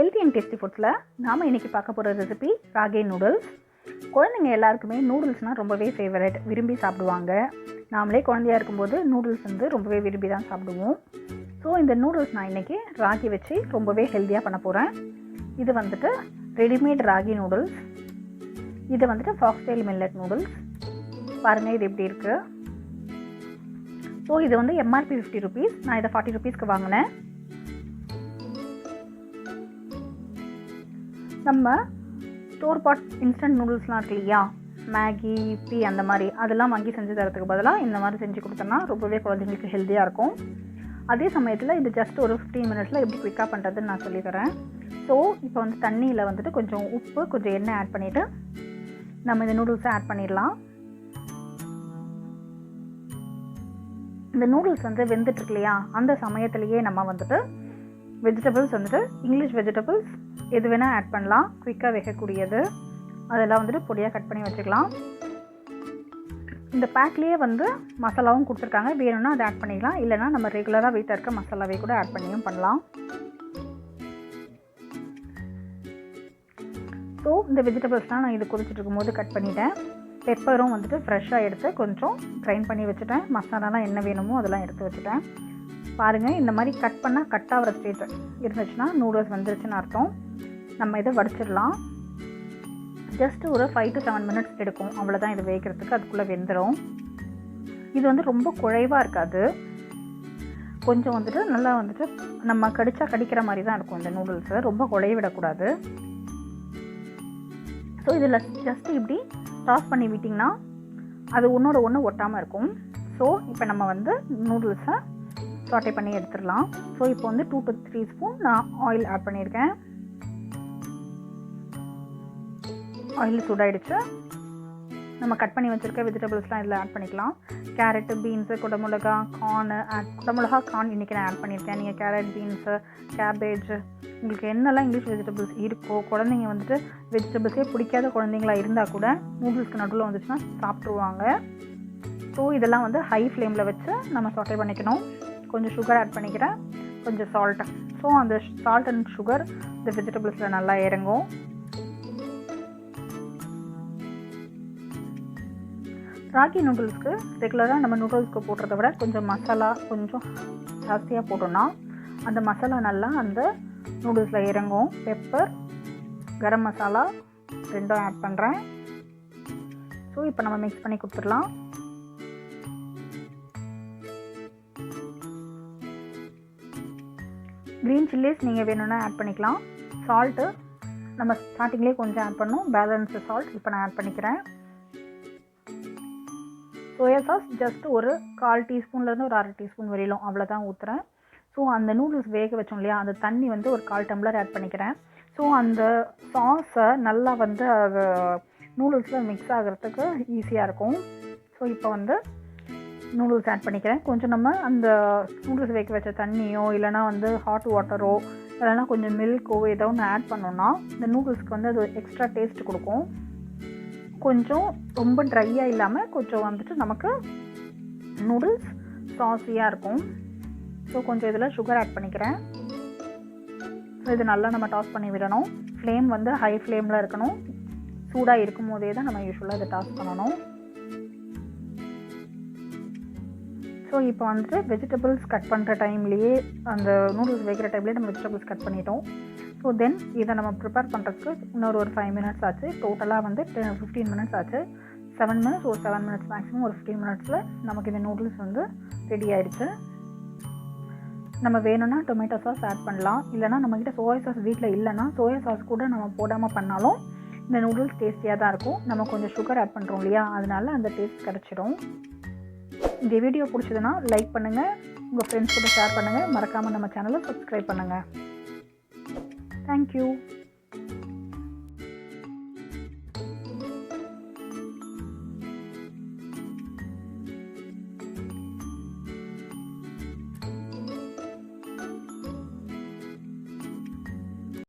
Healthy and tasty ஃபுட்ஸில் நாம் இன்றைக்கி பார்க்க போகிற ரெசிபி ராகி நூடுல்ஸ். குழந்தைங்க எல்லாருக்குமே நூடுல்ஸ்னால் ரொம்பவே ஃபேவரட், விரும்பி சாப்பிடுவாங்க. நாமளே குழந்தையாக இருக்கும்போது நூடுல்ஸ் ரொம்பவே விரும்பி தான் சாப்பிடுவோம். ஸோ இந்த நூடுல்ஸ் நான் இன்றைக்கி ராகி வச்சு ரொம்பவே ஹெல்த்தியாக பண்ண போகிறேன். இது ரெடிமேட் ராகி நூடுல்ஸ். இது ஃபாக்ஸ்டெயில் மில்லட் நூடுல்ஸ். பாருங்கள் இது எப்படி இருக்குது. ஸோ இது எம்ஆர்பி 50 rupees. நான் இதை 40 rupeesக்கு வாங்கினேன். நம்ம ஸ்டோர் பாட் இன்ஸ்டன்ட் நூடுல்ஸ்லாம் இருக்கு இல்லையா, மேகி, இப்பி அந்த மாதிரி அதெல்லாம் வாங்கி செஞ்சு தரத்துக்கு பதிலாக இந்த மாதிரி செஞ்சு கொடுத்தோன்னா ரொம்பவே குழந்தைங்களுக்கு ஹெல்த்தியாக இருக்கும். அதே சமயத்தில் இது ஜஸ்ட் ஒரு 15 minutesல எப்படி குயிக்காக பண்ணுறதுன்னு நான் சொல்லித்தரேன். ஸோ இப்போ தண்ணியில் கொஞ்சம் உப்பு, கொஞ்சம் எண்ணெய் ஆட் பண்ணிவிட்டு நம்ம இந்த நூடுல்ஸை ஆட் பண்ணிடலாம். இந்த நூடுல்ஸ் வெந்துட்டுருக்கு இல்லையா, அந்த சமயத்துலேயே நம்ம வெஜிடபிள்ஸ் இங்கிலீஷ் வெஜிடபிள்ஸ் எது வேணால் ஆட் பண்ணலாம். குயிக்காக வைக்கக்கூடியது அதெல்லாம் பொடியாக கட் பண்ணி வச்சுக்கலாம். இந்த பேக்லேயே மசாலாவும் கொடுத்துருக்காங்க, வேணும்னா அதை ஆட் பண்ணிக்கலாம். இல்லைனா நம்ம ரெகுலராக வீட்டில் இருக்க மசாலாவே கூட ஆட் பண்ணியும் பண்ணலாம். ஸோ இந்த வெஜிடபிள்ஸ்லாம் நான் இது கொதிச்சுட்டு இருக்கும்போது கட் பண்ணிட்டேன். பெப்பரும் ஃப்ரெஷ்ஷாக எடுத்து கொஞ்சம் கிரைண்ட் பண்ணி வச்சுட்டேன். மசாலாலாம் என்ன வேணுமோ அதெல்லாம் எடுத்து வச்சுட்டேன். பாருங்கள், இந்த மாதிரி கட் பண்ணால் கட் ஆகிற ஸ்டேட் இருந்துச்சுன்னா நூடுல்ஸ் வந்துருச்சுன்னு அர்த்தம். நம்ம இதை வடிச்சிடலாம். ஜஸ்ட் ஒரு 5 to 7 minutes எடுக்கும், அவ்வளோதான் இது வேகிறதுக்கு. அதுக்குள்ளே வெந்துடும். இது ரொம்ப குழைவாக இருக்காது, கொஞ்சம் நல்லா நம்ம கடிக்கிற மாதிரி தான் இருக்கும் இந்த நூடுல்ஸு. ரொம்ப குழைய விடக்கூடாது. ஸோ இதில் ஜஸ்ட் இப்படி டாஸ் பண்ணி விட்டிங்கன்னா அது ஒன்றோட ஒன்று ஒட்டாமல் இருக்கும். ஸோ இப்போ நம்ம நூடுல்ஸை சாட்டே பண்ணி எடுத்துடலாம். ஸோ இப்போ 2 to 3 spoon நான் ஆயில் ஆட் பண்ணியிருக்கேன். ஆயில் சூடாயிடுச்சு. நம்ம கட் பண்ணி வச்சுருக்க வெஜிடபிள்ஸ்லாம் இதில் ஆட் பண்ணிக்கலாம். கேரட்டு, பீன்ஸு, குடமிளகா, கார்னு குடமிளகா, கார்ன் இன்றைக்கி நான் ஆட் பண்ணியிருக்கேன். நீங்கள் கேரட், பீன்ஸு, கேபேஜ், உங்களுக்கு என்னெல்லாம் இங்கிலீஷ் வெஜிடபிள்ஸ் இருக்கோ, குழந்தைங்க வெஜிடபிள்ஸே பிடிக்காத குழந்தைங்களா இருந்தால் கூட நூடுல்ஸ்க்கு நடுவில் வந்துச்சுன்னா சாப்பிட்ருவாங்க. ஸோ இதெல்லாம் ஹை ஃப்ளேமில் வச்சு நம்ம சாட்டே பண்ணிக்கணும். கொஞ்சம் சுகர் ஆட் பண்ணிக்கிறேன், கொஞ்சம் சால்ட்டு. ஸோ அந்த சால்ட் அண்ட் சுகர் இந்த வெஜிடபிள்ஸில் நல்லா இறங்கும். ராகி நூடுல்ஸ்க்கு ரெகுலராக நம்ம நூடுல்ஸ்க்கு போடுறத விட கொஞ்சம் மசாலா கொஞ்சம் ஜாஸ்தியாக போட்டோன்னா அந்த மசாலா நல்லா அந்த நூடுல்ஸில் இறங்கும். பெப்பர், கரம் மசாலா ரெண்டும் ஆட் பண்ணுறேன். ஸோ இப்போ நம்ம மிக்ஸ் பண்ணி கொடுத்துடலாம். க்ரீன் சில்லிஸ் நீங்கள் வேணும்னா ஆட் பண்ணிக்கலாம். சால்ட்டு நம்ம ஸ்டார்டிங்லேயே கொஞ்சம் ஆட் பண்ணோம், பேலன்ஸு சால்ட் இப்போ நான் ஆட் பண்ணிக்கிறேன். சோயா சாஸ் ஜஸ்ட் ஒரு 1/4 teaspoonலேருந்து ஒரு 1/2 teaspoon வரையிலும் அவ்வளோதான் ஊற்றுறேன். ஸோ அந்த நூடுல்ஸ் வேக வச்சோம் இல்லையா, அந்த தண்ணி ஒரு 1/4 tumbler ஆட் பண்ணிக்கிறேன். ஸோ அந்த சாஸை நல்லா அது நூடுல்ஸில் மிக்ஸ் ஆகிறதுக்கு ஈஸியாக இருக்கும். ஸோ இப்போ நூடுல்ஸ் ஆட் பண்ணிக்கிறேன். கொஞ்சம் நம்ம அந்த நூடுல்ஸ் வேக வச்ச தண்ணியோ இல்லைனா ஹாட் வாட்டரோ இல்லைனா கொஞ்சம் மில்க்கோ ஏதோ ஒன்று ஆட் பண்ணோன்னா இந்த நூடுல்ஸ்க்கு அது எக்ஸ்ட்ரா டேஸ்ட் கொடுக்கும். கொஞ்சம் ரொம்ப ட்ரையாக இல்லாமல் கொஞ்சம் நமக்கு நூடுல்ஸ் சாஸியாக இருக்கும். ஸோ கொஞ்சம் இதில் சுகர் ஆட் பண்ணிக்கிறேன். ஸோ இது நல்லா நம்ம டாஸ் பண்ணி விடணும். ஃப்ளேம் ஹை ஃப்ளேமில் இருக்கணும். சூடாக இருக்கும் போதே தான் நம்ம யூஸ்வலாக இதை டாஸ் பண்ணணும். ஸோ இப்போ வெஜிடபிள்ஸ் கட் பண்ணுற டைம்லேயே அந்த நூடுல்ஸ் வைக்கிற டைம்லேயே நம்ம வெஜிடபிள்ஸ் கட் பண்ணிட்டோம். ஸோ தென் இதை நம்ம ப்ரிப்பேர் பண்ணுறதுக்கு இன்னொரு 5 minutes ஆச்சு. டோட்டலாக 15 minutes ஆச்சு. 7 minutes, ஒரு 7 minutes மேக்ஸிமம் ஒரு 15 minutesல நமக்கு இந்த நூடுல்ஸ் ரெடி ஆயிடுச்சு. நம்ம வேணும்னா டொமேட்டோ சாஸ் ஆட் பண்ணலாம். இல்லைனா நம்மக்கிட்ட சோயா சாஸ் வீட்டில் இல்லைன்னா சோயா சாஸ் கூட நம்ம போடாமல் பண்ணாலும் இந்த நூடுல்ஸ் டேஸ்டியாக தான் இருக்கும். நம்ம கொஞ்சம் சுகர் ஆட் பண்ணுறோம் இல்லையா, அதனால அந்த டேஸ்ட் கிடச்சிடும். இந்த வீடியோ பிடிச்சதுன்னா லைக் பண்ணுங்கள், உங்கள் ஃப்ரெண்ட்ஸ் கூட ஷேர் பண்ணுங்கள், மறக்காமல் நம்ம சேனலை சப்ஸ்கிரைப் பண்ணுங்கள். தேங்க்யூ.